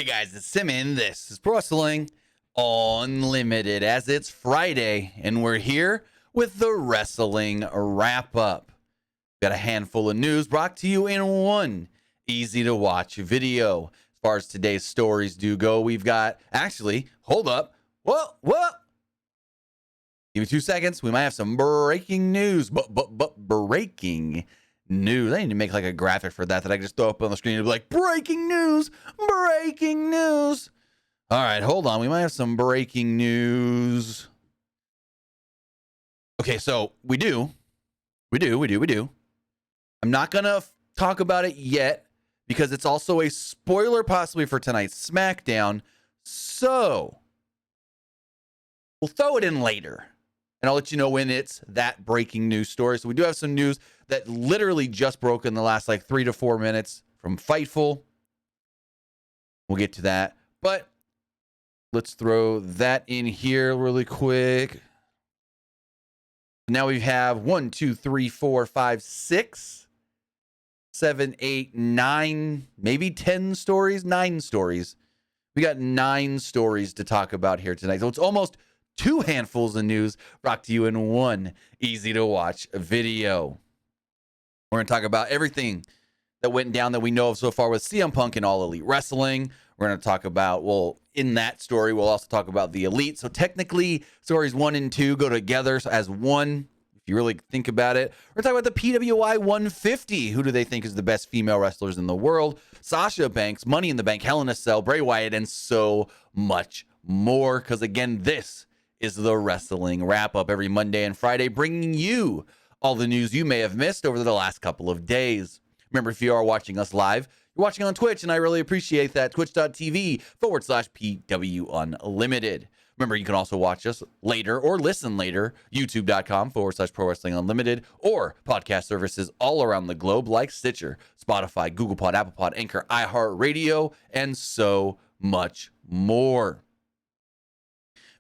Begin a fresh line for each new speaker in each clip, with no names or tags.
Hey guys, it's Simon. This is Pro Wrestling Unlimited, as it's Friday, and we're here with the Wrestling Wrap-Up. Got a handful of news brought to you in one easy-to-watch video. As far as today's stories do go, we've got... Actually, hold up. What? Give me 2 seconds. We might have some breaking news. Breaking news. I need to make like a graphic for that I can just throw up on the screen and be like, breaking news. All right, hold on. We might have some breaking news. Okay, so we do. I'm not going to talk about it yet because it's also a spoiler possibly for tonight's Smackdown. So we'll throw it in later. And I'll let you know when it's that breaking news story. So we do have some news that literally just broke in the last like 3 to 4 minutes from Fightful. We'll get to that. But let's throw that in here really quick. Now we have 1, 2, 3, 4, 5, 6, 7, 8, 9, maybe 10 stories, 9 stories. We got 9 stories to talk about here tonight. So it's almost 2 handfuls of news brought to you in one easy to watch video. We're going to talk about everything that went down that we know of so far with CM Punk and All Elite Wrestling. We're going to talk about, well, in that story, we'll also talk about the Elite. So technically, stories 1 and 2 go together as one, if you really think about it. We're talking about the PWI 150. Who do they think is the best female wrestlers in the world? Sasha Banks, Money in the Bank, Hell in a Cell, Brya Wyatt, and so much more. Because again, this is the Wrestling Wrap-Up every Monday and Friday, bringing you all the news you may have missed over the last couple of days. Remember, if you are watching us live, you're watching on Twitch, and I really appreciate that. Twitch.tv/PWU Unlimited. Remember, you can also watch us later or listen later, youtube.com/Pro Wrestling Unlimited, or podcast services all around the globe like Stitcher, Spotify, Google Pod, Apple Pod, Anchor, iHeartRadio, and so much more.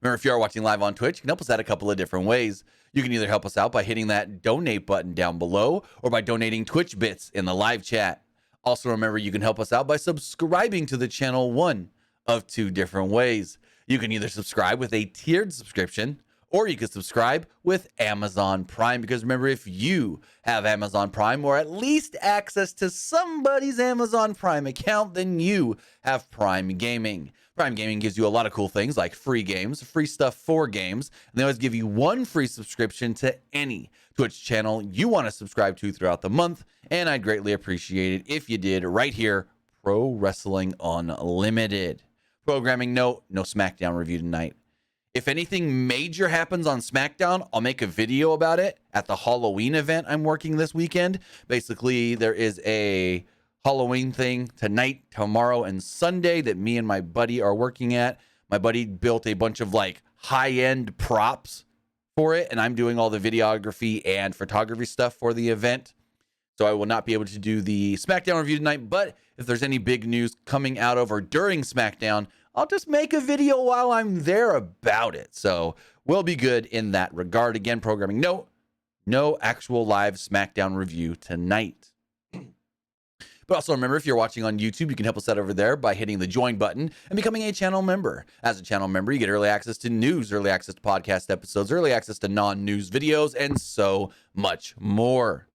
Remember, if you are watching live on Twitch, you can help us out a couple of different ways. You can either help us out by hitting that donate button down below or by donating Twitch bits in the live chat. Also, remember, you can help us out by subscribing to the channel one of 2 different ways. You can either subscribe with a tiered subscription, or you can subscribe with Amazon Prime. Because remember, if you have Amazon Prime or at least access to somebody's Amazon Prime account, then you have Prime Gaming. Prime Gaming gives you a lot of cool things like free games, free stuff for games, and they always give you 1 free subscription to any Twitch channel you want to subscribe to throughout the month, and I'd greatly appreciate it if you did right here, Pro Wrestling Unlimited. Programming note, no Smackdown review tonight. If anything major happens on Smackdown, I'll make a video about it at the Halloween event I'm working this weekend. Basically, there is a Halloween thing tonight, tomorrow, and Sunday that me and my buddy are working at. My buddy built a bunch of like high-end props for it, and I'm doing all the videography and photography stuff for the event. So I will not be able to do the Smackdown review tonight, but if there's any big news coming out of or during Smackdown, I'll just make a video while I'm there about it. So we'll be good in that regard. Again, programming note, no actual live Smackdown review tonight. But also remember, if you're watching on YouTube, you can help us out over there by hitting the join button and becoming a channel member. As a channel member, you get early access to news, early access to podcast episodes, early access to non-news videos, and so much more.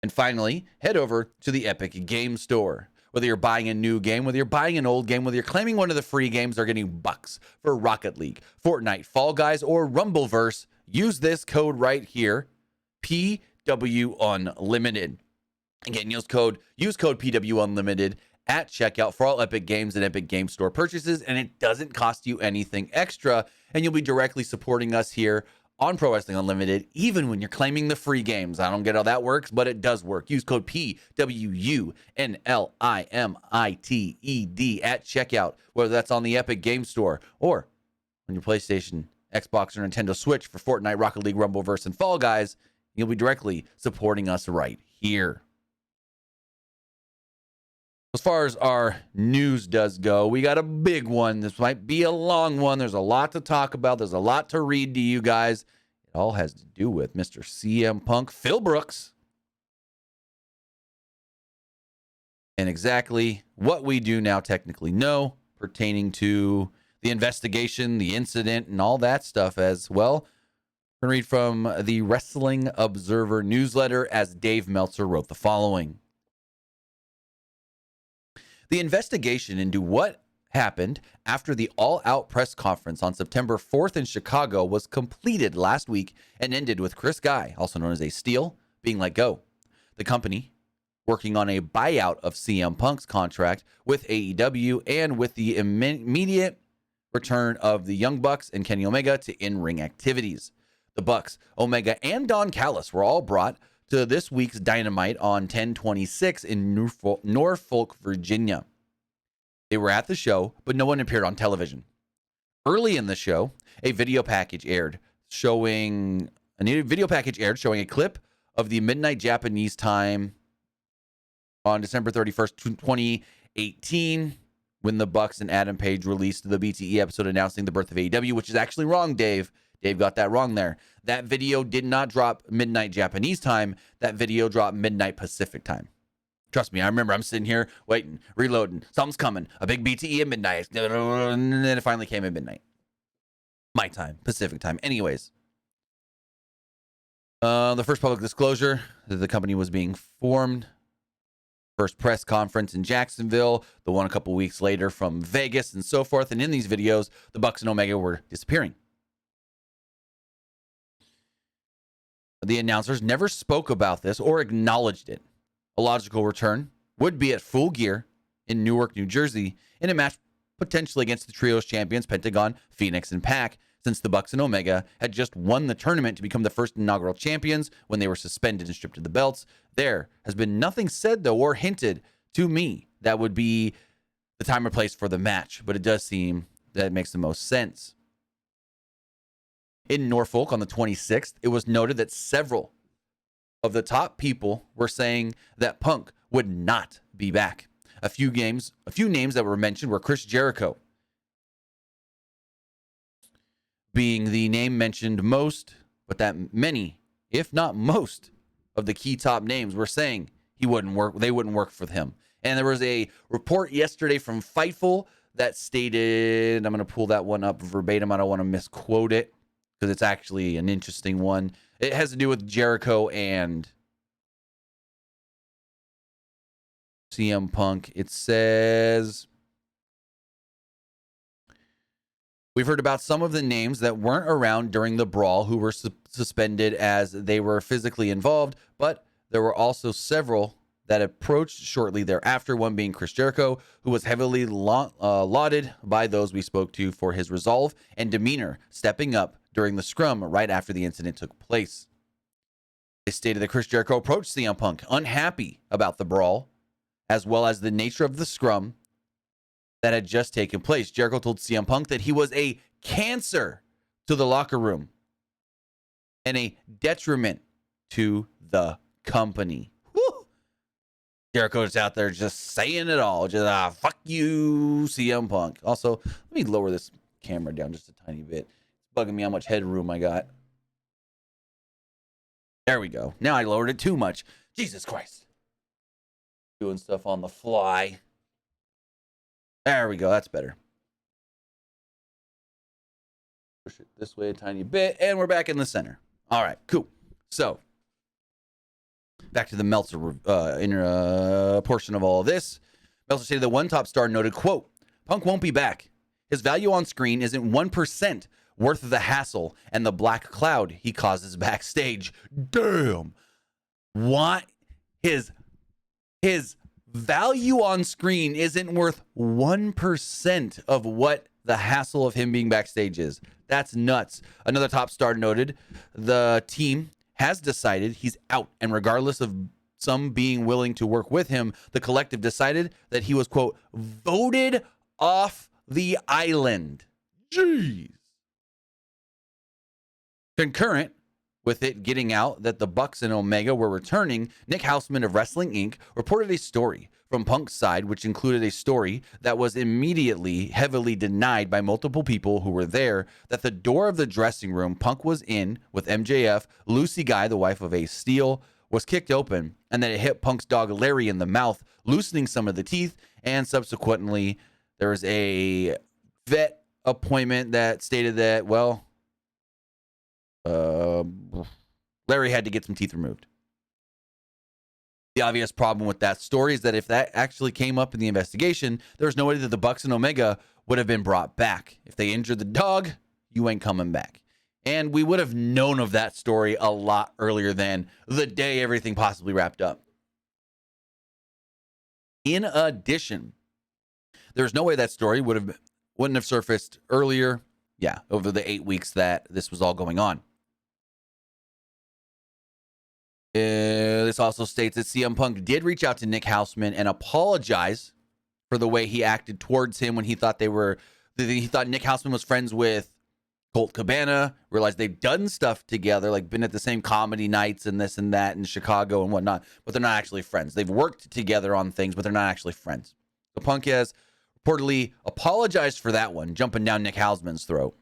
And finally, head over to the Epic Game Store. Whether you're buying a new game, whether you're buying an old game, whether you're claiming one of the free games, they're getting bucks for Rocket League, Fortnite, Fall Guys, or Rumbleverse. Use this code right here, PW Unlimited. Again, use code PW Unlimited at checkout for all Epic Games and Epic Game Store purchases, and it doesn't cost you anything extra, and you'll be directly supporting us here on Pro Wrestling Unlimited, even when you're claiming the free games. I don't get how that works, but it does work. Use code PWU NLIMITED at checkout, whether that's on the Epic Game Store or on your PlayStation, Xbox, or Nintendo Switch for Fortnite, Rocket League, Rumbleverse, and Fall Guys. You'll be directly supporting us right here. As far as our news does go, we got a big one. This might be a long one. There's a lot to talk about. There's a lot to read to you guys. It all has to do with Mr. CM Punk, Phil Brooks. And exactly what we do now technically know pertaining to the investigation, the incident, and all that stuff as well. We're going to read from the Wrestling Observer newsletter as Dave Meltzer wrote the following. The investigation into what happened after the All Out press conference on September 4th in Chicago was completed last week and ended with Chris Guy, also known as A Steel, being let go. The company working on a buyout of CM Punk's contract with AEW and with the immediate return of the Young Bucks and Kenny Omega to in-ring activities. The Bucks, Omega, and Don Callis were all brought to this week's Dynamite on 10/26 in Norfolk, Virginia. They were at the show, but no one appeared on television. Early in the show, a video package aired showing a clip of the midnight Japanese time on December 31st, 2018, when the Bucks and Adam Page released the BTE episode announcing the birth of AEW, which is actually wrong, Dave. Dave got that wrong there. That video did not drop midnight Japanese time. That video dropped midnight Pacific time. Trust me, I remember I'm sitting here waiting, reloading. Something's coming. A big BTE at midnight. And then it finally came at midnight. My time, Pacific time. Anyways. The first public disclosure that the company was being formed. First press conference in Jacksonville, the one a couple weeks later from Vegas and so forth. And in these videos, the Bucks and Omega were disappearing. The announcers never spoke about this or acknowledged it. A logical return would be at Full Gear in Newark, New Jersey, in a match potentially against the Trios champions Pentagon, Phoenix, and Pac, since the Bucks and Omega had just won the tournament to become the first inaugural champions when they were suspended and stripped of the belts. There has been nothing said, though, or hinted to me that would be the time or place for the match, but it does seem that it makes the most sense. In Norfolk on the 26th, it was noted that several of the top people were saying that Punk would not be back. A few names that were mentioned were Chris Jericho being the name mentioned most, but that many, if not most, of the key top names were saying they wouldn't work for him. And there was a report yesterday from Fightful that stated, I'm going to pull that one up verbatim, I don't want to misquote it, because it's actually an interesting one. It has to do with Jericho and CM Punk. It says, we've heard about some of the names that weren't around during the brawl who were suspended as they were physically involved, but there were also several that approached shortly thereafter, one being Chris Jericho, who was heavily lauded by those we spoke to for his resolve and demeanor, stepping up during the scrum right after the incident took place. They stated that Chris Jericho approached CM Punk unhappy about the brawl, as well as the nature of the scrum that had just taken place. Jericho told CM Punk that he was a cancer to the locker room and a detriment to the company. Woo! Jericho's out there just saying it all. Just, fuck you, CM Punk. Also, let me lower this camera down just a tiny bit. Bugging me how much headroom I got. There we go. Now I lowered it too much. Jesus Christ. Doing stuff on the fly. There we go. That's better. Push it this way a tiny bit. And we're back in the center. All right. Cool. So, back to the Meltzer inner portion of all of this. Meltzer stated that one top star noted, quote, Punk won't be back. His value on screen isn't 1% worth of the hassle and the black cloud he causes backstage. Damn. What? His value on screen isn't worth 1% of what the hassle of him being backstage is. That's nuts. Another top star noted the team has decided he's out, and regardless of some being willing to work with him, the collective decided that he was, quote, voted off the island. Jeez. Concurrent with it getting out that the Bucks and Omega were returning, Nick Houseman of Wrestling Inc. reported a story from Punk's side, which included a story that was immediately heavily denied by multiple people who were there, that the door of the dressing room Punk was in with MJF, Lucy Guy, the wife of Ace Steel, was kicked open, and that it hit Punk's dog Larry in the mouth. loosening some of the teeth, and subsequently there was a vet appointment that stated that, well, Larry had to get some teeth removed. The obvious problem with that story is that if that actually came up in the investigation, there's no way that the Bucks and Omega would have been brought back. If they injured the dog, you ain't coming back. And we would have known of that story a lot earlier than the day everything possibly wrapped up. In addition, there's no way that story wouldn't have surfaced earlier, over the 8 weeks that this was all going on. This also states that CM Punk did reach out to Nick Houseman and apologize for the way he acted towards him when he thought Nick Houseman was friends with Colt Cabana, realized they've done stuff together, like been at the same comedy nights and this and that in Chicago and whatnot, but they're not actually friends. They've worked together on things, but they're not actually friends. So Punk has reportedly apologized for that one, jumping down Nick Houseman's throat.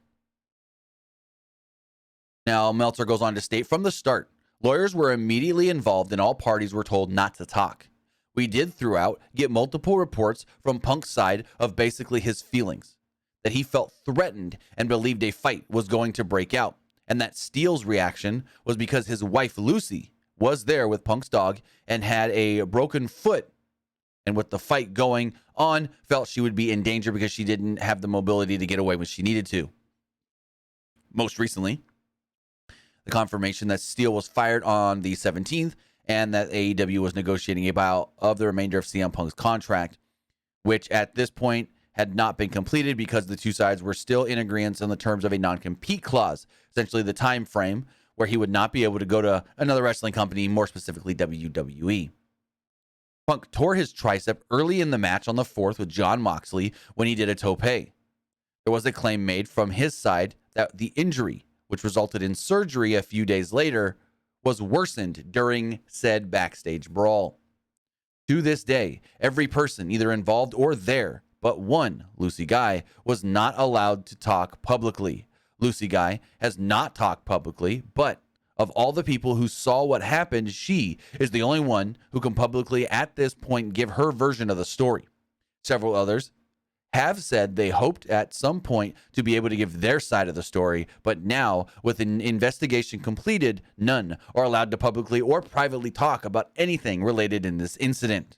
Now, Meltzer goes on to state, from the start, lawyers were immediately involved and all parties were told not to talk. We did throughout get multiple reports from Punk's side of basically his feelings, that he felt threatened and believed a fight was going to break out, and that Steele's reaction was because his wife Lucy was there with Punk's dog and had a broken foot, and with the fight going on, felt she would be in danger because she didn't have the mobility to get away when she needed to. Most recently, the confirmation that Steele was fired on the 17th and that AEW was negotiating a buyout of the remainder of CM Punk's contract, which at this point had not been completed because the two sides were still in agreement on the terms of a non-compete clause, essentially the time frame where he would not be able to go to another wrestling company, more specifically WWE. Punk tore his tricep early in the match on the 4th with Jon Moxley when he did a tope. There was a claim made from his side that the injury, which resulted in surgery a few days later, was worsened during said backstage brawl. To this day, every person either involved or there but one, Lucy Guy, was not allowed to talk publicly. Lucy Guy has not talked publicly, but of all the people who saw what happened, she is the only one who can publicly at this point give her version of the story. Several others have said they hoped at some point to be able to give their side of the story, but now, with an investigation completed, none are allowed to publicly or privately talk about anything related in this incident.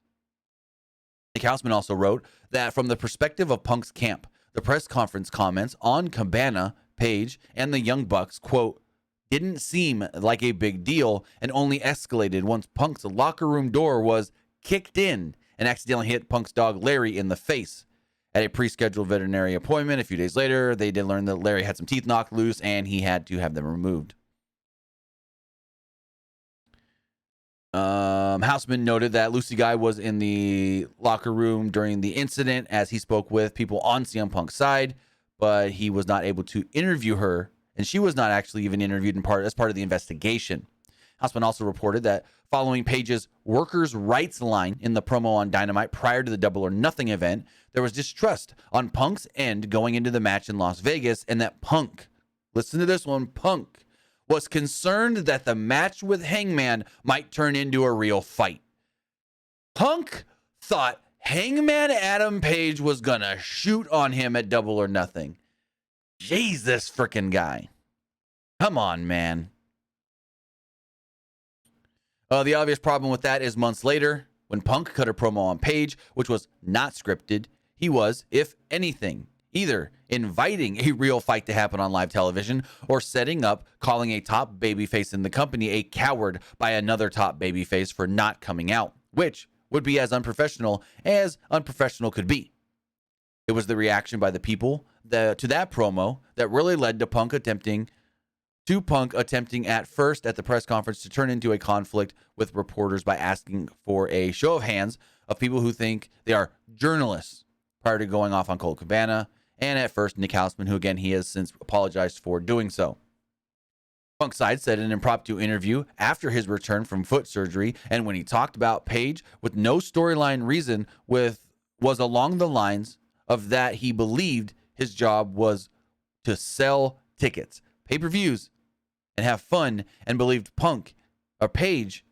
Nick Houseman also wrote that from the perspective of Punk's camp, the press conference comments on Cabana, Page, and the Young Bucks, quote, didn't seem like a big deal and only escalated once Punk's locker room door was kicked in and accidentally hit Punk's dog Larry in the face. At a pre-scheduled veterinary appointment a few days later, they did learn that Larry had some teeth knocked loose and he had to have them removed. Houseman noted that Lucy Guy was in the locker room during the incident as he spoke with people on CM Punk's side, but he was not able to interview her, and she was not actually even interviewed as part of the investigation. Houseman also reported that following Page's workers' rights line in the promo on Dynamite prior to the Double or Nothing event, there was distrust on Punk's end going into the match in Las Vegas, and that Punk, listen to this one, Punk was concerned that the match with Hangman might turn into a real fight. Punk thought Hangman Adam Page was going to shoot on him at Double or Nothing. Jesus frickin' guy. Come on, man. The obvious problem with that is months later, when Punk cut a promo on Page, which was not scripted, he was, if anything, either inviting a real fight to happen on live television or setting up, calling a top babyface in the company a coward by another top babyface for not coming out, which would be as unprofessional could be. It was the reaction by the people to that promo that really led to Punk attempting at first at the press conference to turn into a conflict with reporters by asking for a show of hands of people who think they are journalists prior to going off on Colt Cabana, and at first Nick Houseman, who again he has since apologized for doing so. Punk's side said in an impromptu interview after his return from foot surgery, and when he talked about Page with no storyline reason, was along the lines of that he believed his job was to sell tickets, pay-per-views, and have fun, and believed Page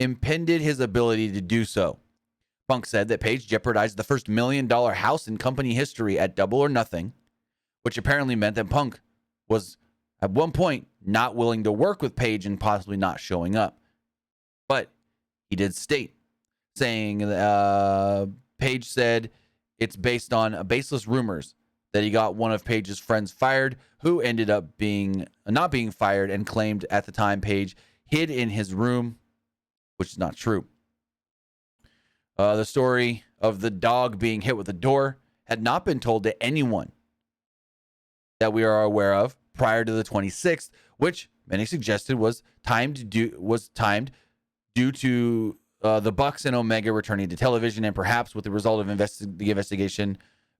impeded his ability to do so. Punk said that Page jeopardized the first $1 million house in company history at Double or Nothing, which apparently meant that Punk was at one point not willing to work with Page and possibly not showing up. But he did state, saying Page said it's based on baseless rumors that he got one of Page's friends fired, who ended up not being fired, and claimed at the time Page hid in his room, which is not true. The story of the dog being hit with a door had not been told to anyone that we are aware of prior to the 26th, which many suggested was timed due to the Bucks and Omega returning to television, and perhaps with the result of the investigation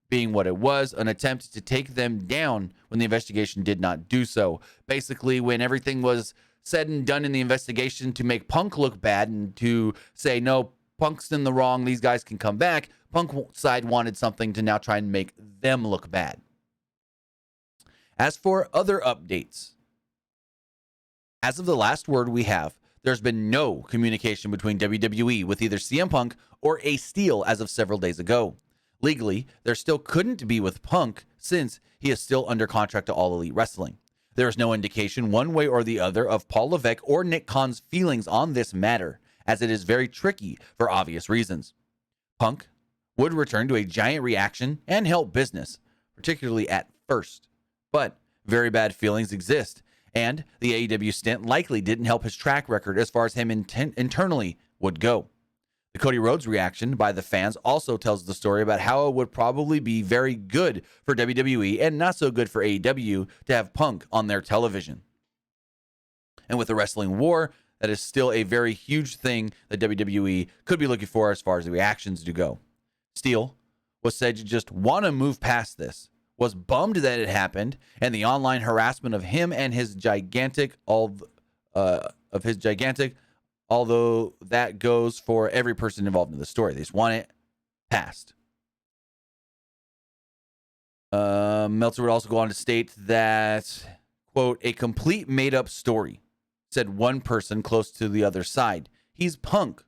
being what it was, an attempt to take them down when the investigation did not do so. Basically, when everything was said and done in the investigation to make Punk look bad and to say, no, Punk's in the wrong, these guys can come back, Punk side wanted something to now try and make them look bad. As for other updates, as of the last word we have, there's been no communication between WWE with either CM Punk or Ace Steel as of several days ago. Legally, there still couldn't be with Punk since he is still under contract to All Elite Wrestling. There is no indication one way or the other of Paul Levesque or Nick Khan's feelings on this matter, as it is very tricky for obvious reasons. Punk would return to a giant reaction and help business, particularly at first. But very bad feelings exist, and the AEW stint likely didn't help his track record as far as him internally would go. The Cody Rhodes reaction by the fans also tells the story about how it would probably be very good for WWE and not so good for AEW to have Punk on their television. And with the wrestling war, that is still a very huge thing that WWE could be looking for as far as the reactions do go. Steele was said to just want to move past this, was bummed that it happened, and the online harassment of him and his gigantic, although that goes for every person involved in the story. They just want it passed. Meltzer would also go on to state that, quote, a complete made-up story, said one person close to the other side. He's Punk,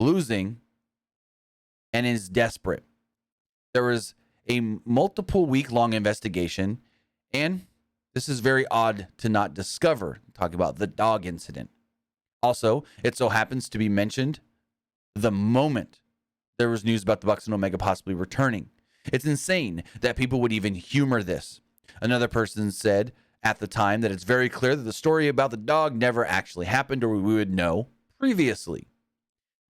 losing, and is desperate. There was a multiple week-long investigation, and this is very odd to not discover, talking about the dog incident. Also, it so happens to be mentioned the moment there was news about the Bucks and Omega possibly returning. It's insane that people would even humor this. Another person said at the time that it's very clear that the story about the dog never actually happened, or we would know previously.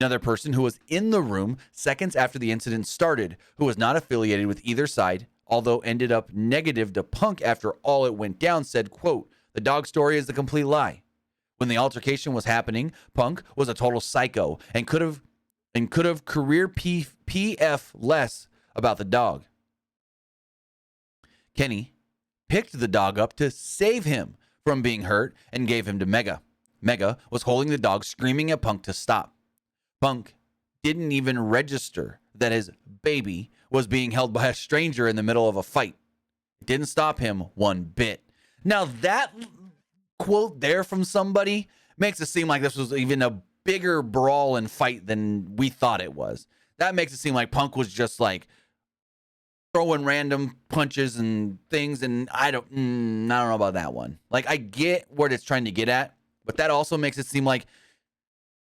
Another person who was in the room seconds after the incident started, who was not affiliated with either side, although ended up negative to Punk after all it went down, said, quote, the dog story is the complete lie. When the altercation was happening, Punk was a total psycho and could have career PF less about the dog. Kenny picked the dog up to save him from being hurt and gave him to Mega. Mega was holding the dog, screaming at Punk to stop. Punk didn't even register that his baby was being held by a stranger in the middle of a fight. It didn't stop him one bit. Now that quote there from somebody makes it seem like this was even a bigger brawl and fight than we thought it was. That makes it seem like Punk was just like throwing random punches and things, and I don't know about that one. Like, I get what it's trying to get at, but that also makes it seem like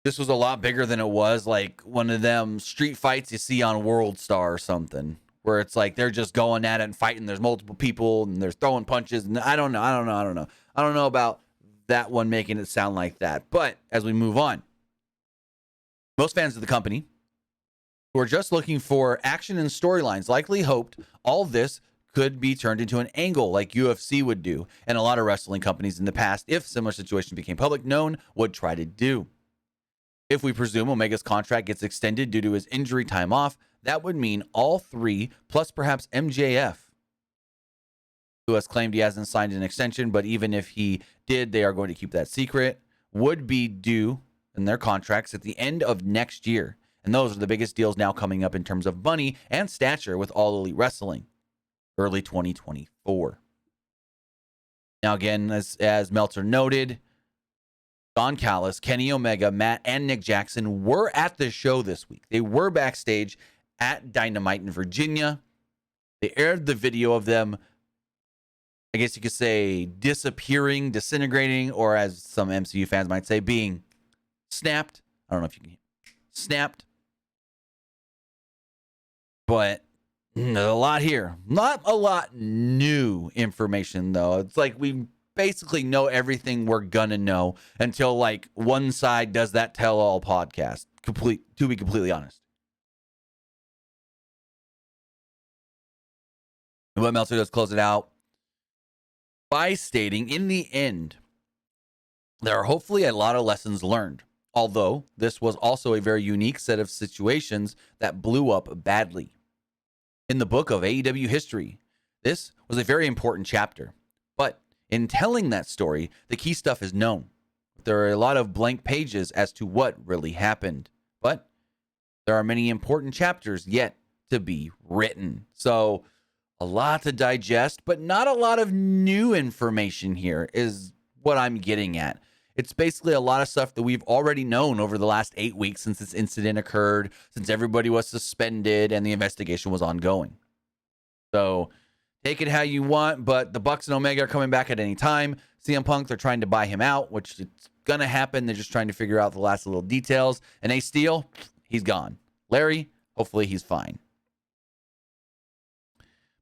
this was a lot bigger than it was, like one of them street fights you see on World Star or something, where it's like they're just going at it and fighting. There's multiple people and they're throwing punches, and I don't know about that one making it sound like that. But as we move on, most fans of the company who are just looking for action and storylines likely hoped all this could be turned into an angle like UFC would do, and a lot of wrestling companies in the past, if similar situations became public known, would try to do. If we presume Omega's contract gets extended due to his injury time off, that would mean all three, plus perhaps MJF, who has claimed he hasn't signed an extension, but even if he did, they are going to keep that secret, would be due in their contracts at the end of next year. And those are the biggest deals now coming up in terms of money and stature with All Elite Wrestling, early 2024. Now, again, as Meltzer noted, Don Callis, Kenny Omega, Matt, and Nick Jackson were at the show this week. They were backstage at Dynamite in Virginia. They aired the video of them, I guess you could say, disappearing, disintegrating, or as some MCU fans might say, being snapped. I don't know if you can hear. Snapped. But there's a lot here. Not a lot new information, though. It's like we basically know everything we're gonna know until like one side does that tell-all podcast. To be completely honest. And what Meltzer does close it out by stating, in the end, there are hopefully a lot of lessons learned. Although this was also a very unique set of situations that blew up badly. In the book of AEW history, this was a very important chapter. But in telling that story, the key stuff is known. There are a lot of blank pages as to what really happened. But there are many important chapters yet to be written. So a lot to digest, but not a lot of new information here is what I'm getting at. It's basically a lot of stuff that we've already known over the last 8 weeks since this incident occurred, since everybody was suspended and the investigation was ongoing. So take it how you want, but the Bucks and Omega are coming back at any time. CM Punk, they're trying to buy him out, which it's going to happen. They're just trying to figure out the last little details. And Ace Steel, he's gone. Larry, hopefully he's fine.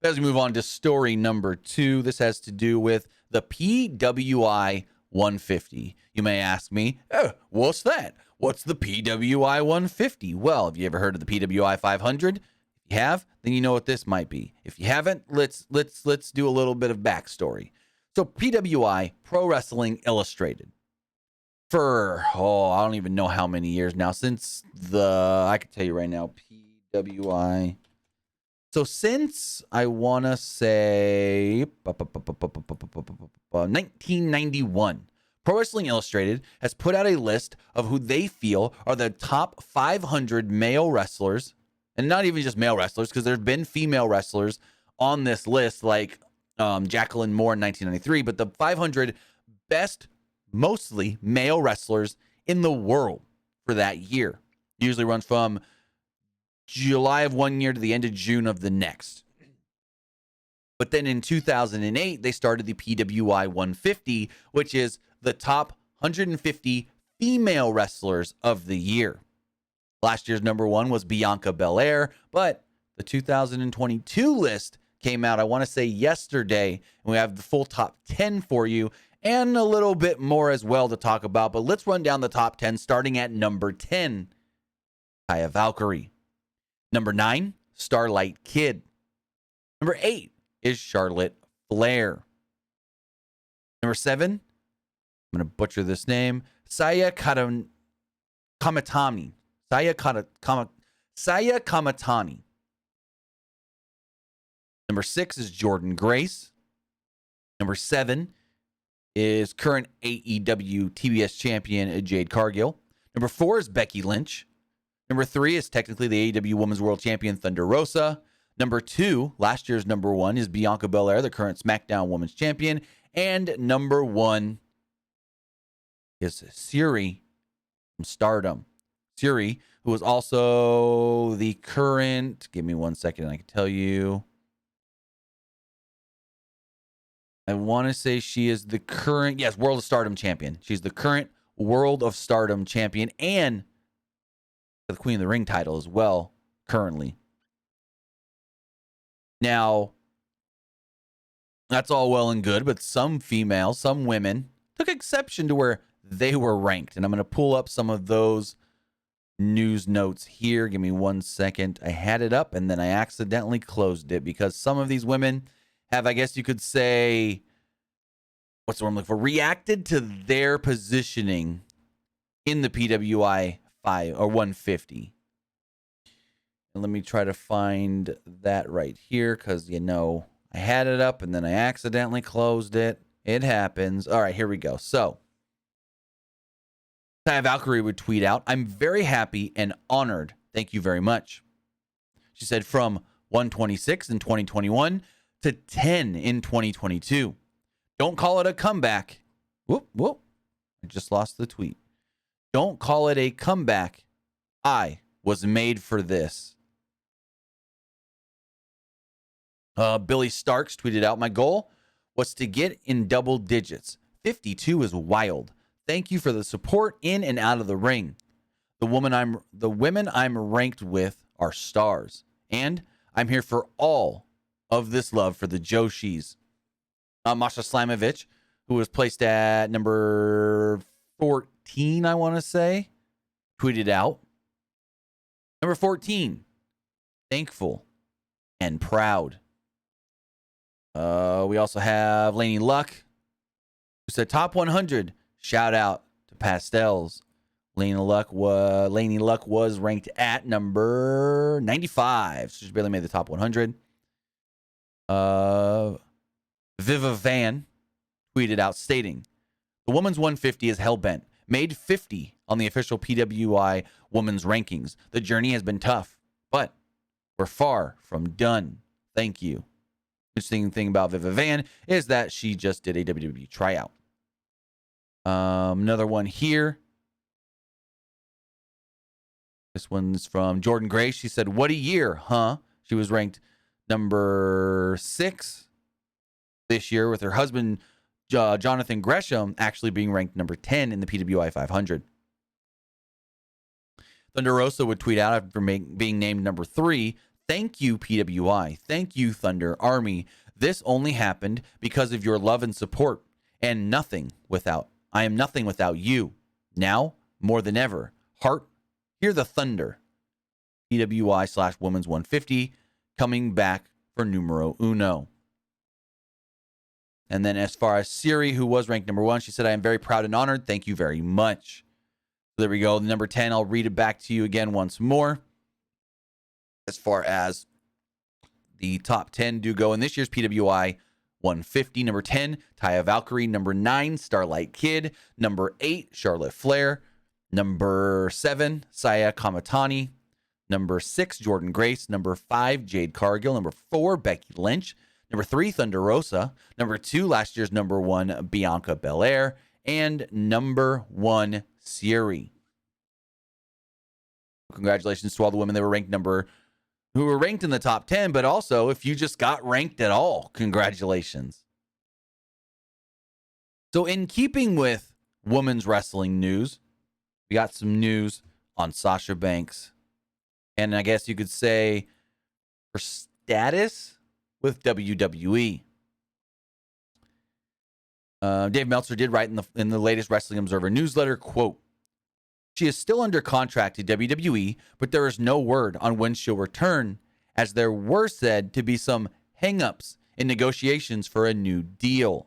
As we move on to story number 2, this has to do with the PWI 150. You may ask me, what's that? What's the PWI 150? Well, have you ever heard of the PWI 500? If you have, then you know what this might be. If you haven't, let's do a little bit of backstory. So PWI, Pro Wrestling Illustrated, for I don't even know how many years now, since I can tell you right now, PWI. So since I want to say 1991, Pro Wrestling Illustrated has put out a list of who they feel are the top 500 male wrestlers, and not even just male wrestlers, because there's been female wrestlers on this list, like Jacqueline Moore in 1993, but the 500 best, mostly male wrestlers in the world for that year. Usually runs from July of one year to the end of June of the next. But then in 2008, they started the PWI 150, which is the top 150 female wrestlers of the year. Last year's number 1 was Bianca Belair, but the 2022 list came out, I want to say yesterday, and we have the full top 10 for you and a little bit more as well to talk about. But let's run down the top 10, starting at number 10, Taya Valkyrie. Number 9, Starlight Kid. Number 8 is Charlotte Flair. Number 7, I'm going to butcher this name, Saya Kamatani. Saya Kamatani. Number 6 is Jordan Grace. Number 7 is current AEW TBS champion Jade Cargill. Number 4 is Becky Lynch. Number 3 is technically the AEW Women's World Champion Thunder Rosa. Number 2, last year's number 1, is Bianca Belair, the current SmackDown Women's Champion. And number 1 is Syuri from Stardom. Syuri, who is also the current, give me 1 second and I can tell you. I want to say she is the current, World of Stardom champion. She's the current World of Stardom champion and the Queen of the Ring title as well, currently. Now, that's all well and good, but some females, some women, took exception to where they were ranked. And I'm going to pull up some of those news notes here. Give me 1 second. I had it up, and then I accidentally closed it because some of these women have, I guess you could say, what's the word I'm looking for, reacted to their positioning in the PWI 5 or 150. And let me try to find that right here because, I had it up and then I accidentally closed it. It happens. All right, here we go. So, Taya Valkyrie would tweet out, "I'm very happy and honored. Thank you very much." She said from 126 in 2021 to 10 in 2022. Don't call it a comeback. Whoop, whoop. I just lost the tweet. Don't call it a comeback. I was made for this. Billy Starks tweeted out, my goal was to get in double digits. 52 is wild. Thank you for the support in and out of the ring. The women I'm ranked with are stars. And I'm here for all of this love for the Joshis. Masha Slamovich, who was placed at number 14, I want to say, tweeted out, number 14, thankful and proud. We also have Laney Luck, who said top 100. Shout out to Pastels. Laney Luck was ranked at number 95. So she barely made the top 100. Viva Van tweeted out stating, the women's 150 is hellbent. Made 50 on the official PWI women's rankings. The journey has been tough, but we're far from done. Thank you. Interesting thing about Viva Van is that she just did a WWE tryout. Another one here. This one's from Jordan Gray. She said, what a year, huh? She was ranked number 6 this year, with her husband, Jonathan Gresham, actually being ranked number 10 in the PWI 500. Thunder Rosa would tweet out after being named number 3, thank you, PWI. Thank you, Thunder Army. This only happened because of your love and support, and I am nothing without you. Now, more than ever, heart, hear the thunder. PWI/Women's 150 coming back for numero uno. And then as far as Siri, who was ranked number 1, she said, I am very proud and honored. Thank you very much. So there we go. Number 10, I'll read it back to you again once more. As far as the top 10 do go in this year's PWI 150, number 10, Taya Valkyrie. Number 9, Starlight Kid. Number 8, Charlotte Flair. Number 7, Saya Kamatani. Number 6, Jordan Grace. Number 5, Jade Cargill. Number 4, Becky Lynch. Number 3, Thunder Rosa. Number 2, last year's number 1, Bianca Belair. And number 1, Siri. Congratulations to all the women that who were ranked in the top 10, but also if you just got ranked at all, congratulations. So in keeping with women's wrestling news, we got some news on Sasha Banks. And I guess you could say her status with WWE. Dave Meltzer did write in the latest Wrestling Observer newsletter, quote, she is still under contract to WWE, but there is no word on when she'll return, as there were said to be some hang-ups in negotiations for a new deal.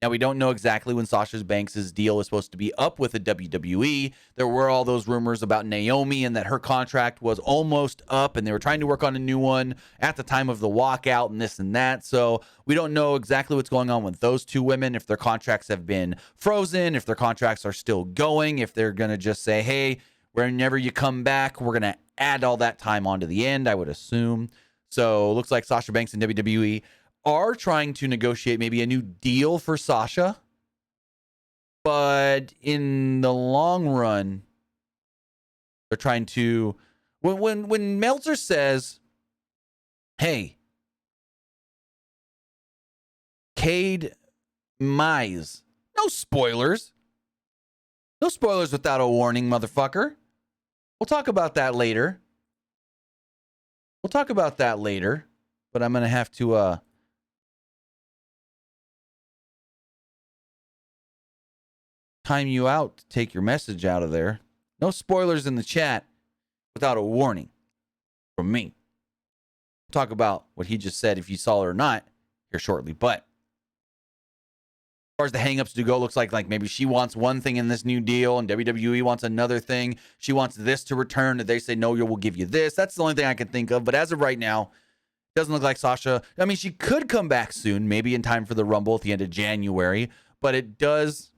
Now, we don't know exactly when Sasha Banks' deal is supposed to be up with the WWE. There were all those rumors about Naomi and that her contract was almost up and they were trying to work on a new one at the time of the walkout and this and that. So we don't know exactly what's going on with those two women, if their contracts have been frozen, if their contracts are still going, if they're going to just say, hey, whenever you come back, we're going to add all that time onto the end, I would assume. So it looks like Sasha Banks and WWE are trying to negotiate maybe a new deal for Sasha. But in the long run, they're trying to... When Meltzer says, hey, Cade Mize, no spoilers. No spoilers without a warning, motherfucker. We'll talk about that later. But I'm going to have to... time you out to take your message out of there. No spoilers in the chat without a warning from me. We'll talk about what he just said, if you saw it or not, here shortly. But as far as the hangups do go, looks like maybe she wants one thing in this new deal and WWE wants another thing. She wants this to return, and they say, no, we'll give you this. That's the only thing I can think of. But as of right now, it doesn't look like Sasha. I mean, she could come back soon, maybe in time for the Rumble at the end of January. But it does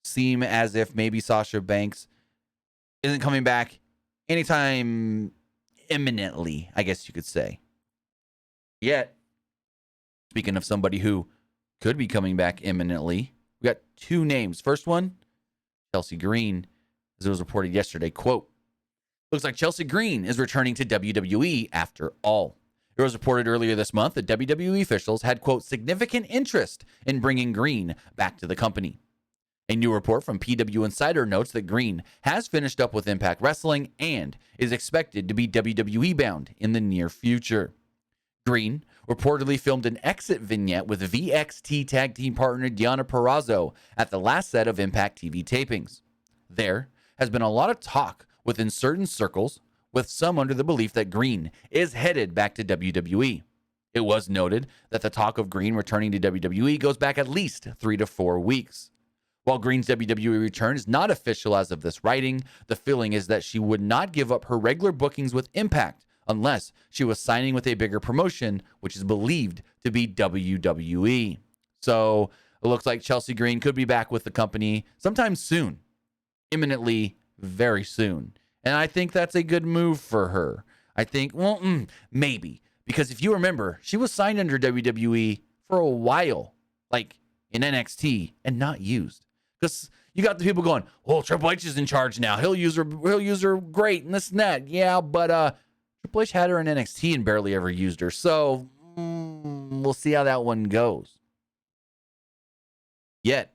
seem as if maybe Sasha Banks isn't coming back anytime imminently, I guess you could say. Yet, speaking of somebody who could be coming back imminently, we got two names. First one, Chelsea Green, as it was reported yesterday. Quote, looks like Chelsea Green is returning to WWE after all. It was reported earlier this month that WWE officials had, quote, significant interest in bringing Green back to the company. A new report from PW Insider notes that Green has finished up with Impact Wrestling and is expected to be WWE bound in the near future. Green reportedly filmed an exit vignette with VXT tag team partner Deonna Purrazzo at the last set of Impact TV tapings. There has been a lot of talk within certain circles, with some under the belief that Green is headed back to WWE. It was noted that the talk of Green returning to WWE goes back at least 3 to 4 weeks. While Green's WWE return is not official as of this writing, the feeling is that she would not give up her regular bookings with Impact unless she was signing with a bigger promotion, which is believed to be WWE. So it looks like Chelsea Green could be back with the company sometime soon, imminently, very soon. And I think that's a good move for her. I think, well, maybe. Because if you remember, she was signed under WWE for a while, like in NXT, and not used. Because you got the people going, well, Triple H is in charge now. He'll use her great and this and that. Yeah, but Triple H had her in NXT and barely ever used her. So we'll see how that one goes. Yet,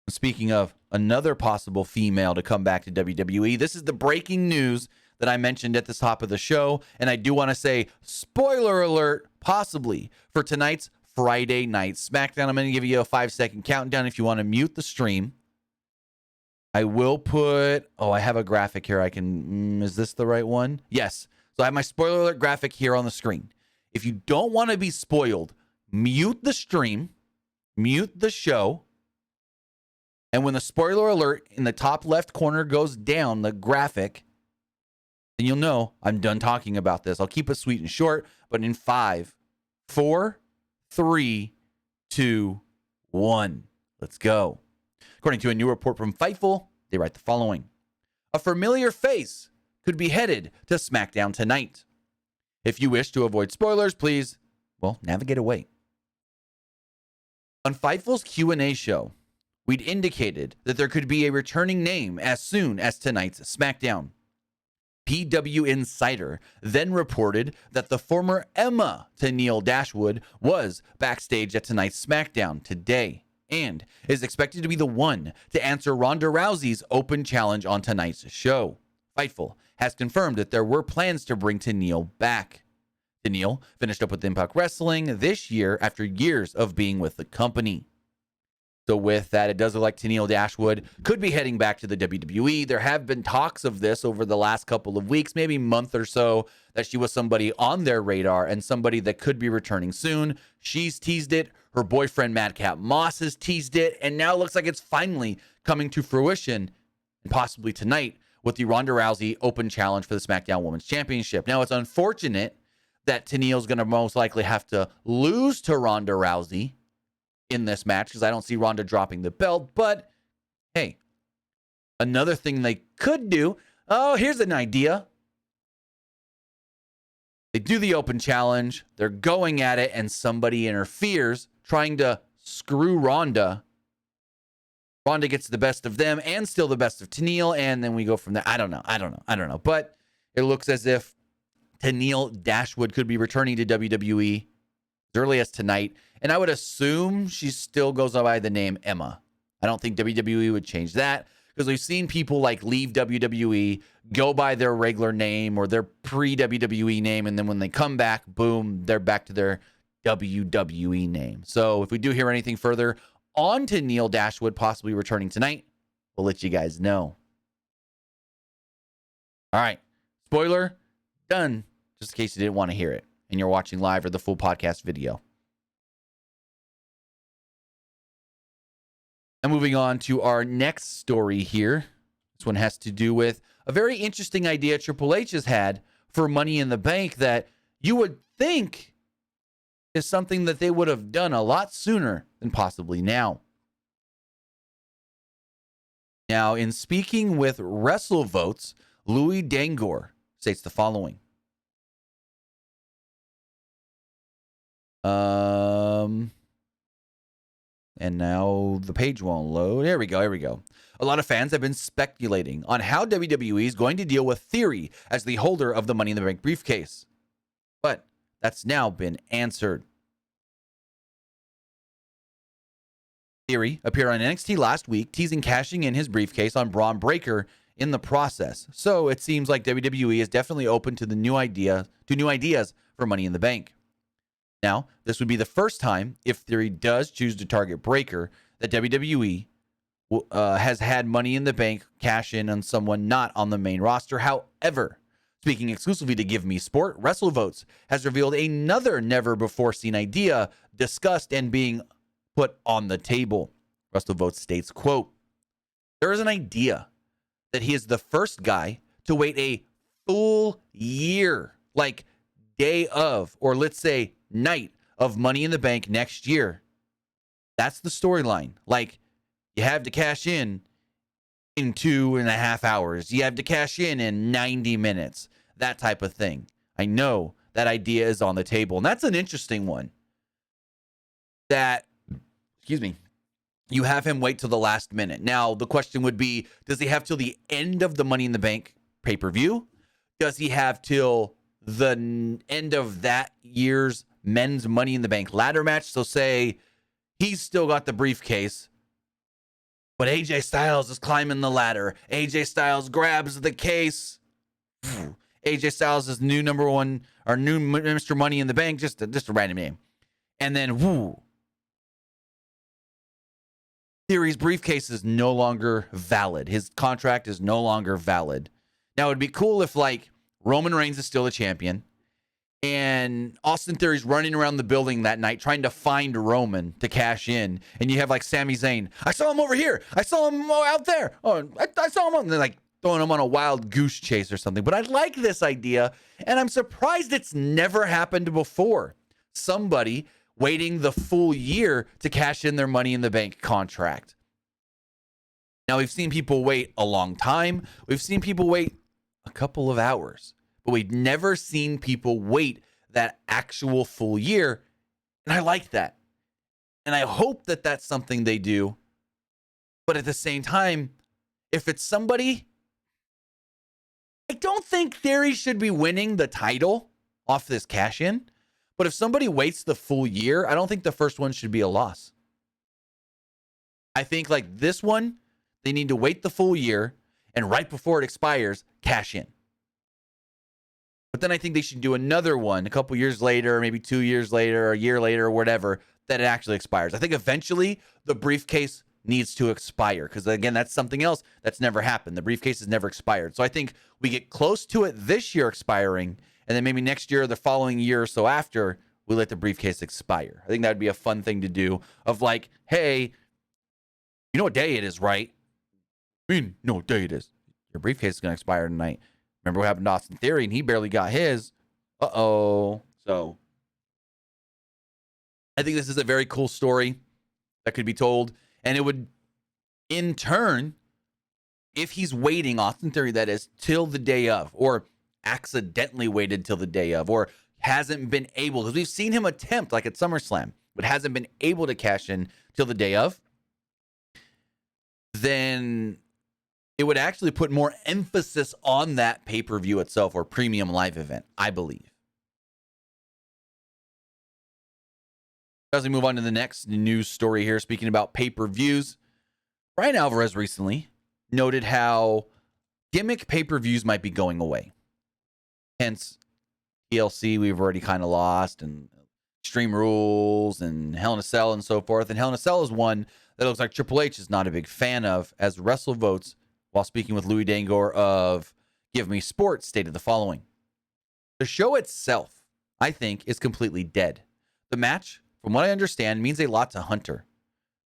speaking of another possible female to come back to WWE, this is the breaking news that I mentioned at the top of the show. And I do want to say, spoiler alert, possibly, for tonight's Friday night Smackdown. I'm going to give you a 5-second countdown if you want to mute the stream. I will put, I have a graphic here. I can, is this the right one? Yes. So I have my spoiler alert graphic here on the screen. If you don't want to be spoiled, mute the stream, mute the show. And when the spoiler alert in the top left corner goes down, the graphic, then you'll know I'm done talking about this. I'll keep it sweet and short, but in 5, 4, 3, 2, 1. Let's go. According to a new report from Fightful, they write the following. A familiar face could be headed to SmackDown tonight. If you wish to avoid spoilers, please, navigate away. On Fightful's Q&A show, we'd indicated that there could be a returning name as soon as tonight's SmackDown. PW Insider then reported that the former Emma to Neil Dashwood was backstage at tonight's SmackDown today and is expected to be the one to answer Ronda Rousey's open challenge on tonight's show. Fightful has confirmed that there were plans to bring Tenille back. Tenille finished up with Impact Wrestling this year after years of being with the company. So with that, it does look like Tenille Dashwood could be heading back to the WWE. There have been talks of this over the last couple of weeks, maybe month or so, that she was somebody on their radar and somebody that could be returning soon. She's teased it. Her boyfriend, Madcap Moss, has teased it. And now it looks like it's finally coming to fruition, and possibly tonight, with the Ronda Rousey Open Challenge for the SmackDown Women's Championship. Now, it's unfortunate that Tenille's going to most likely have to lose to Ronda Rousey in this match because I don't see Ronda dropping the belt. But hey, another thing they could do. Oh, here's an idea. They do the open challenge. They're going at it, and somebody interferes, trying to screw Ronda. Ronda gets the best of them and still the best of Tenille, and then we go from there. I don't know. But it looks as if Tenille Dashwood could be returning to WWE as early as tonight. And I would assume she still goes by the name Emma. I don't think WWE would change that because we've seen people like leave WWE, go by their regular name or their pre-WWE name, and then when they come back, boom, they're back to their WWE name. So if we do hear anything further on to Neil Dashwood possibly returning tonight, we'll let you guys know. All right. Spoiler, done, just in case you didn't want to hear it and you're watching live or the full podcast video. And moving on to our next story here. This one has to do with a very interesting idea Triple H has had for Money in the Bank that you would think is something that they would have done a lot sooner than possibly now. Now, in speaking with WrestleVotes, Louis Dangor states the following. And now the page won't load. Here we go. Here we go. A lot of fans have been speculating on how WWE is going to deal with Theory as the holder of the Money in the Bank briefcase. But that's now been answered. Theory appeared on NXT last week, teasing cashing in his briefcase on Braun Breaker in the process. So it seems like WWE is definitely open to new ideas for Money in the Bank. Now, this would be the first time, if Theory does choose to target Breaker, that WWE has had Money in the Bank cash in on someone not on the main roster. However, speaking exclusively to Give Me Sport, WrestleVotes has revealed another never-before-seen idea discussed and being put on the table. WrestleVotes states, quote, there is an idea that he is the first guy to wait a full year, like day of, or let's say night of Money in the Bank next year. That's the storyline. Like, you have to cash in 2.5 hours. You have to cash in 90 minutes. That type of thing. I know that idea is on the table, and that's an interesting one. That, you have him wait till the last minute. Now, the question would be, does he have till the end of the Money in the Bank pay-per-view? Does he have till the end of that year's men's Money in the Bank ladder match? So say he's still got the briefcase, but AJ Styles is climbing the ladder. AJ Styles grabs the case. AJ Styles is new number one, or new Mr. Money in the Bank, just a random name. And then, Theory's briefcase is no longer valid. His contract is no longer valid. Now, it'd be cool if, like, Roman Reigns is still a champion, and Austin Theory's running around the building that night trying to find Roman to cash in, and you have, like, Sami Zayn. I saw him over here. I saw him out there. Oh, I saw him. And they're, like, throwing him on a wild goose chase or something. But I like this idea, and I'm surprised it's never happened before. Somebody waiting the full year to cash in their Money in the Bank contract. Now, we've seen people wait a long time. We've seen people wait a couple of hours. But we've never seen people wait that actual full year. And I like that. And I hope that that's something they do. But at the same time, if it's somebody, I don't think Theory should be winning the title off this cash-in. But if somebody waits the full year, I don't think the first one should be a loss. I think like this one, they need to wait the full year, and right before it expires, cash in. But then I think they should do another one a couple years later, maybe 2 years later, or a year later, or whatever, that it actually expires. I think eventually the briefcase needs to expire, because again, that's something else that's never happened. The briefcase has never expired. So I think we get close to it this year expiring, and then maybe next year or the following year or so after, we let the briefcase expire. I think that would be a fun thing to do, of like, hey, you know what day it is, right? I mean, no what day it is. Your briefcase is going to expire tonight. Remember what happened to Austin Theory, and he barely got his. Uh-oh. So I think this is a very cool story that could be told, and it would, in turn, if he's waiting, Austin Theory, that is, till the day of, or accidentally waited till the day of, or hasn't been able, because we've seen him attempt, like at SummerSlam, but hasn't been able to cash in till the day of, then it would actually put more emphasis on that pay-per-view itself, or premium live event, I believe. As we move on to the next news story here, speaking about pay-per-views, Bryan Alvarez recently noted how gimmick pay-per-views might be going away. Hence, TLC we've already kind of lost, and Extreme Rules, and Hell in a Cell, and so forth. And Hell in a Cell is one that looks like Triple H is not a big fan of, as WrestleVotes, while speaking with Louis Dangor of Give Me Sports, stated the following. The show itself, I think, is completely dead. The match, from what I understand, means a lot to Hunter.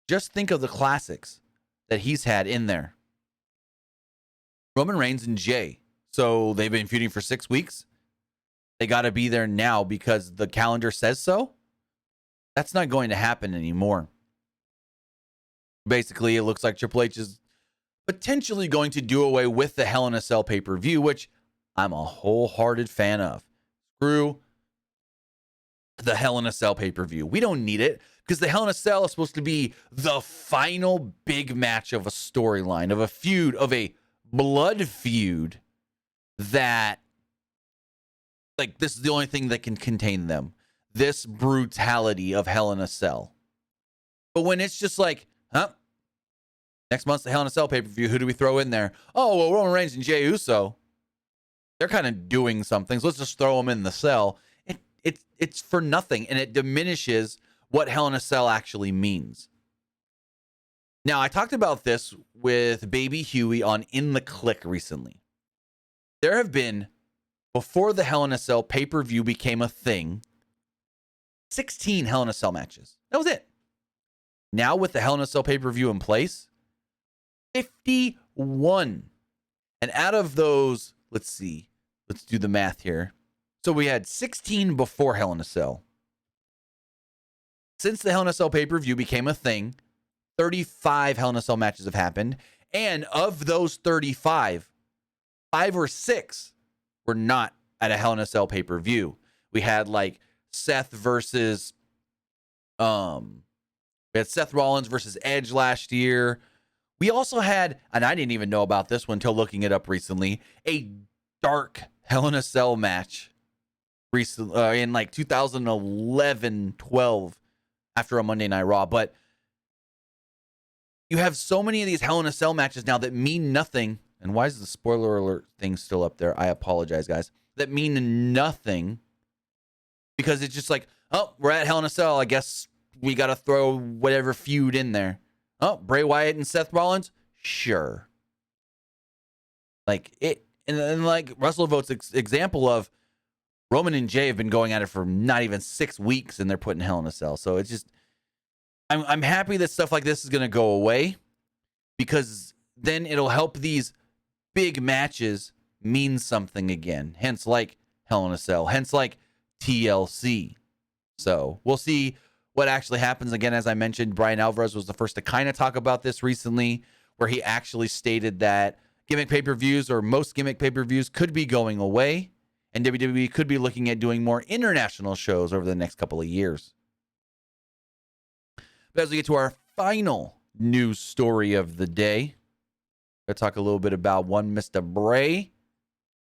Just think of the classics that he's had in there. Roman Reigns and Jay. So they've been feuding for 6 weeks. They got to be there now because the calendar says so. That's not going to happen anymore. Basically, it looks like Triple H is potentially going to do away with the Hell in a Cell pay-per-view, which I'm a wholehearted fan of. Screw the Hell in a Cell pay-per-view. We don't need it, Because the Hell in a Cell is supposed to be the final big match of a storyline, of a feud, of a blood feud that, like, this is the only thing that can contain them. This brutality of Hell in a Cell. But when it's just like, next month's the Hell in a Cell pay-per-view, who do we throw in there? Oh, well, Roman Reigns and Jey Uso. They're kind of doing something, so let's just throw them in the cell. It's for nothing, and it diminishes what Hell in a Cell actually means. Now, I talked about this with Baby Huey on In the Click recently. There have been, before the Hell in a Cell pay-per-view became a thing, 16 Hell in a Cell matches. That was it. Now, with the Hell in a Cell pay-per-view in place, 51. And out of those, let's see. Let's do the math here. So we had 16 before Hell in a Cell. Since the Hell in a Cell pay-per-view became a thing, 35 Hell in a Cell matches have happened. And of those 35, 5 or 6 were not at a Hell in a Cell pay-per-view. We had like Seth versus, we had Seth Rollins versus Edge last year. We also had, and I didn't even know about this one until looking it up recently, a dark Hell in a Cell match recently, in like 2011, 12, after a Monday Night Raw. But you have so many of these Hell in a Cell matches now that mean nothing. And why is the spoiler alert thing still up there? I apologize, guys. That mean nothing because it's just like, oh, we're at Hell in a Cell. I guess we got to throw whatever feud in there. Oh, Bray Wyatt and Seth Rollins? Sure. Like it, and like WrestleVote's example of Roman and Jey have been going at it for not even 6 weeks, and they're putting Hell in a Cell. So it's just, I'm happy that stuff like this is going to go away because then it'll help these big matches mean something again. Hence, like Hell in a Cell. Hence, like TLC. So we'll see what actually happens. Again, as I mentioned, Brian Alvarez was the first to kind of talk about this recently, where he actually stated that gimmick pay-per-views, or most gimmick pay-per-views, could be going away, and WWE could be looking at doing more international shows over the next couple of years. But as we get to our final news story of the day, let's talk a little bit about one Mr. Bray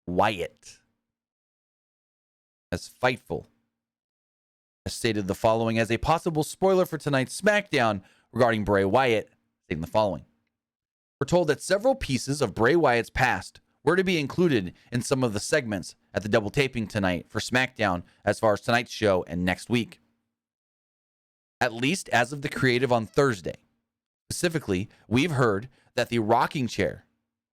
Wyatt. As Fightful has stated the following as a possible spoiler for tonight's SmackDown regarding Bray Wyatt, stating the following. We're told that several pieces of Bray Wyatt's past were to be included in some of the segments at the double taping tonight for SmackDown as far as tonight's show and next week. At least as of the creative on Thursday. Specifically, we've heard that the rocking chair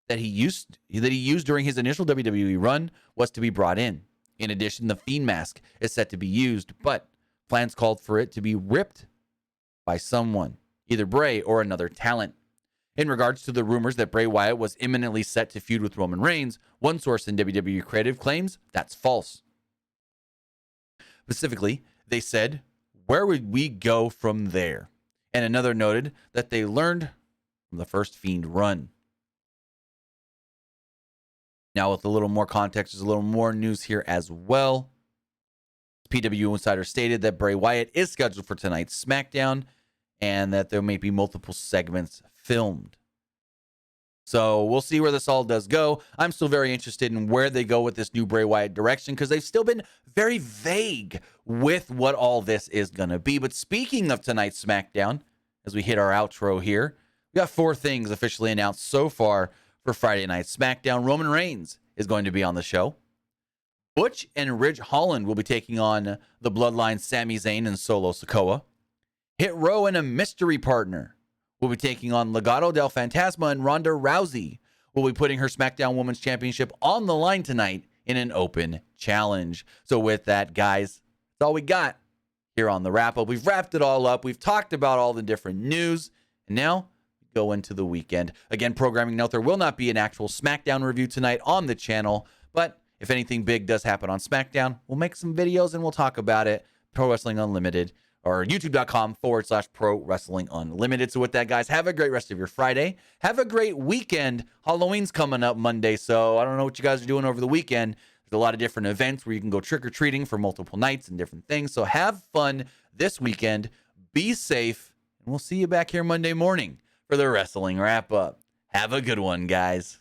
that he used during his initial WWE run was to be brought in. In addition, the Fiend mask is set to be used, but plans called for it to be ripped by someone, either Bray or another talent. In regards to the rumors that Bray Wyatt was imminently set to feud with Roman Reigns, one source in WWE Creative claims that's false. Specifically, they said, where would we go from there? And another noted that they learned from the first Fiend run. Now, with a little more context, there's a little more news here as well. PWU Insider stated that Bray Wyatt is scheduled for tonight's SmackDown and that there may be multiple segments filmed. So we'll see where this all does go. I'm still very interested in where they go with this new Bray Wyatt direction because they've still been very vague with what all this is going to be. But speaking of tonight's SmackDown, as we hit our outro here, we got 4 things officially announced so far for Friday Night SmackDown. Roman Reigns is going to be on the show. Butch and Ridge Holland will be taking on the Bloodline Sami Zayn and Solo Sikoa. Hit Row and a mystery partner will be taking on Legado del Fantasma, and Ronda Rousey will be putting her SmackDown Women's Championship on the line tonight in an open challenge. So with that, guys, that's all we got here on the wrap-up. We've wrapped it all up. We've talked about all the different news, and now we go into the weekend. Again, programming note, there will not be an actual SmackDown review tonight on the channel, but if anything big does happen on SmackDown, we'll make some videos and we'll talk about it. Pro Wrestling Unlimited, or youtube.com/Pro Wrestling Unlimited. So with that, guys, have a great rest of your Friday. Have a great weekend. Halloween's coming up Monday, so I don't know what you guys are doing over the weekend. There's a lot of different events where you can go trick-or-treating for multiple nights and different things. So have fun this weekend. Be safe, and we'll see you back here Monday morning for the Wrestling Wrap Up. Have a good one, guys.